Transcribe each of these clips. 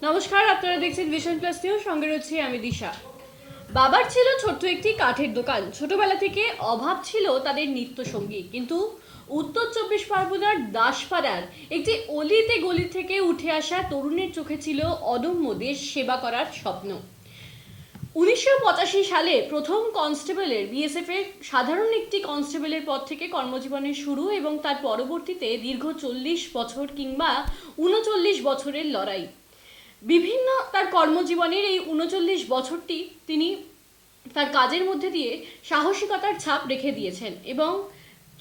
নমস্কার, আপনারা দেখছেন ভিশন প্লাস নিউজ, সঙ্গে রয়েছে আমি দিশা। বাবার ছিল ছোট্ট একটি কাঠের দোকান। ছোটবেলা থেকে অভাব ছিল তাদের নিত্য সঙ্গী, কিন্তু উত্তর চব্বিশ পরগনার দাসপাড়ার একটি অলিতে গলি থেকে উঠে আসা তরুণের চোখে ছিল অদম্য দেশ সেবা করার স্বপ্ন। 1985 সালে প্রথম কনস্টেবলের বিএসএফ এর সাধারণ একটি কনস্টেবলের পদ থেকে কর্মজীবনের শুরু, এবং তার পরবর্তীতে দীর্ঘ 40 বছর কিংবা 39 বছরের লড়াই। বিভিন্ন তার কর্মজীবনের এই 39 বছরটি তিনি তার কাজের মধ্যে দিয়ে সাহসিকতার ছাপ রেখে দিয়েছেন, এবং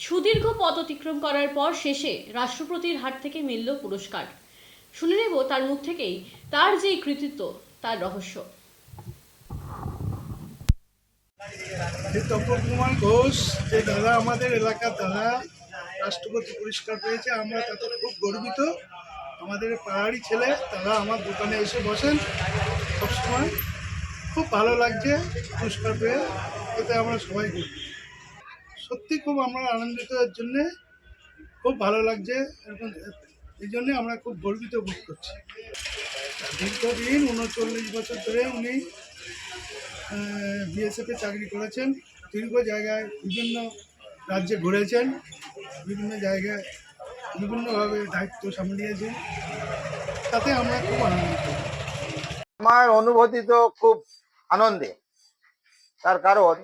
সুদীর্ঘ পথ অতিক্রম করার পর শেষে রাষ্ট্রপতির হাত থেকে মিলল পুরস্কার। শুনে নেব তার মুখ থেকেই তার যে কৃতিত্ব, তার রহস্য। তপন কুমার ঘোষ, যে দাদা আমাদের এলাকার দাদা রাষ্ট্রপতি পুরস্কার পেয়েছে, আমরা তাতে খুব গর্বিত। আমাদের পাহাড়ি ছেলে, তারা আমার দোকানে এসে বসেন সবসময়। খুব ভালো লাগছে পুরস্কার পেয়ে, এতে আমরা সবাই গর্বিত। সত্যি খুব আমরা আনন্দিত এর জন্যে, খুব ভালো লাগছে। এই জন্যে আমরা খুব গর্বিত বোধ করছি। দীর্ঘদিন 39 বছর ধরে উনি বিএসএফে চাকরি করেছেন। দীর্ঘ জায়গায় বিভিন্ন রাজ্যে ঘুরেছেন, বিভিন্ন জায়গায় বিভিন্নভাবে দায়িত্ব সামলিয়েছেন। তাতে আমরা খুব আনন্দিত। আমার অনুভূতি তো খুব আনন্দে। তার কারণ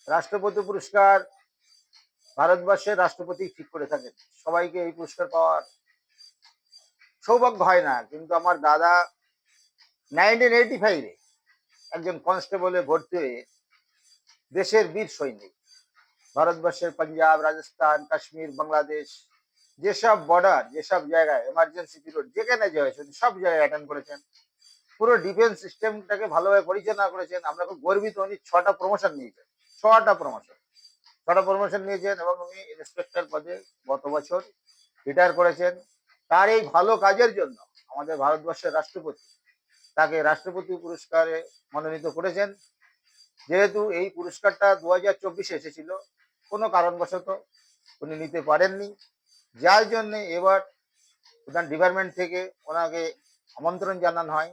রাষ্ট্রপতি পুরস্কার ভারতবর্ষের রাষ্ট্রপতি ঠিক করে থাকেন। সবাইকে এই পুরস্কার পাওয়ার সৌভাগ্য হয় না, কিন্তু আমার দাদা 1985-এ একজন কনস্টেবলে ভর্তি হয়ে দেশের বীর সৈনিক, ভারতবর্ষের পাঞ্জাব, রাজস্থান, কাশ্মীর, বাংলাদেশ, যেসব বর্ডার, যেসব জায়গায় এমার্জেন্সি পিরিয়ড যেখানে যে হয়েছে সব জায়গায় অ্যাটেন্ড করেছেন। পুরো ডিফেন্স সিস্টেমটাকে ভালোভাবে পরিচালনা করেছেন। আমরা খুব গর্বিত। উনি 6টা প্রমোশন নিয়েছেন, 6টা প্রমোশন নিয়েছেন, এবং উনি ইন্সপেক্টর পদে গত বছর রিটায়ার করেছেন। তার এই ভালো কাজের জন্য আমাদের ভারতবর্ষের রাষ্ট্রপতি তাকে রাষ্ট্রপতি পুরস্কারে মনোনীত করেছেন। যেহেতু এই পুরস্কারটা 2024-এ এসেছিল, কোনো কারণবশত উনি নিতে পারেননি, যার জন্য এবার প্রধান ডিপার্টমেন্ট থেকে ওনাকে আমন্ত্রণ জানানো হয়,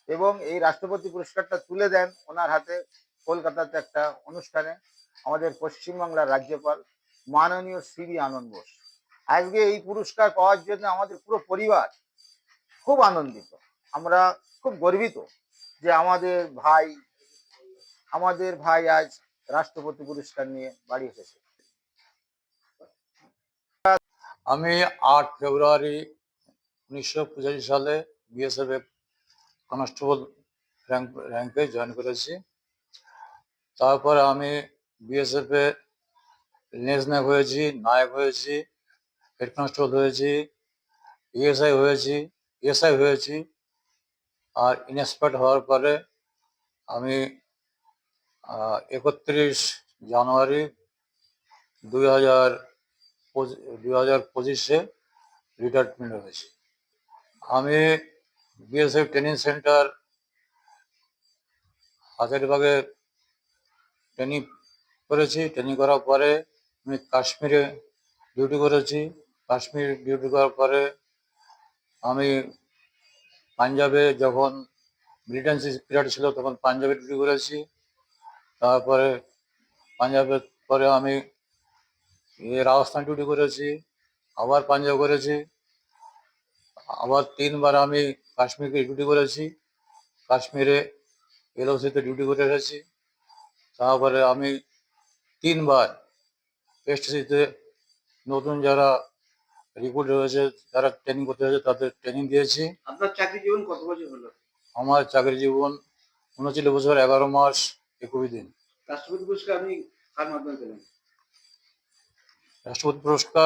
এবং এই রাষ্ট্রপতি পুরস্কারটা তুলে দেন ওনার হাতে কলকাতাতে একটা অনুষ্ঠানে আমাদের পশ্চিমবাংলার রাজ্যপাল মাননীয় শ্রী আনন্দ বোস। আজকে এই পুরস্কার পাওয়ার জন্য আমাদের পুরো পরিবার খুব আনন্দিত। আমরা খুব গর্বিত যে আমাদের ভাই আজ রাষ্ট্রপতি পুরস্কার নিয়ে বাড়ি এসেছে। আমি 8 ফেব্রুয়ারি 1985 সালে বিএসএফ কনস্টেবল র্যাঙ্কে জয়েন করেছি। তারপরে আমি বিএসএফ এ লেন্সনায়ক হয়েছি, নায়ক হয়েছি, হেড কনস্টেবল হয়েছি, এসআই হয়েছি। আর ইন্সপেক্টর হওয়ার পরে আমি 31 জানুয়ারি 2025-এ রিটায়ারমেন্ট হয়েছি। আমি বিএসএফ ট্রেনিং সেন্টার হাজারীবাগে ট্রেনিং করেছি। ট্রেনিং করার পরে আমি কাশ্মীরে ডিউটি করেছি। কাশ্মীর ডিউটি করার পরে আমি পাঞ্জাবে, যখন মিলিটেন্সি পিরিয়ড ছিল তখন পাঞ্জাবে ডিউটি করেছি। তারপরে পাঞ্জাবের পরে আমি রাজস্থান ডিউটি করেছি, আবার পাঞ্জাব করেছি, আবার 3বার আমি কাশ্মীরে ডিউটি করেছি। কাশ্মীরে এলওসিতে ডিউটি করে এসেছি। তারপরে আমি 3বার এসটিসিতে নতুন যারা রিক্রুট হয়েছে, যারা ট্রেনিং করতে হয়েছে, তাদের ট্রেনিং দিয়েছি। আপনার চাকরি জীবন কত বছর হলো? আমার চাকরি জীবন 39 বছর 11 মাস 21 দিন। রাষ্ট্রপতি পুরস্কার আপনি কার মাধ্যমে পেলেন? রাষ্ট্রপতি পুরস্কার